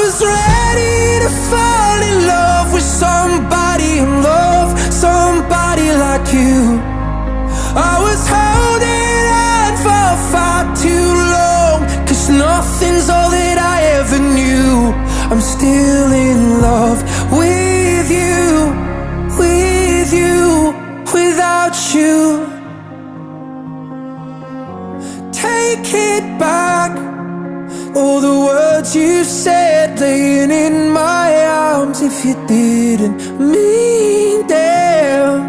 was ready to fall in love with somebody and love somebody like you. I was holding on for far too long, 'cause nothing's all that I ever knew. I'm still in love with you, without you. Take it back, all the words you said laying in my arms, if you didn't mean them.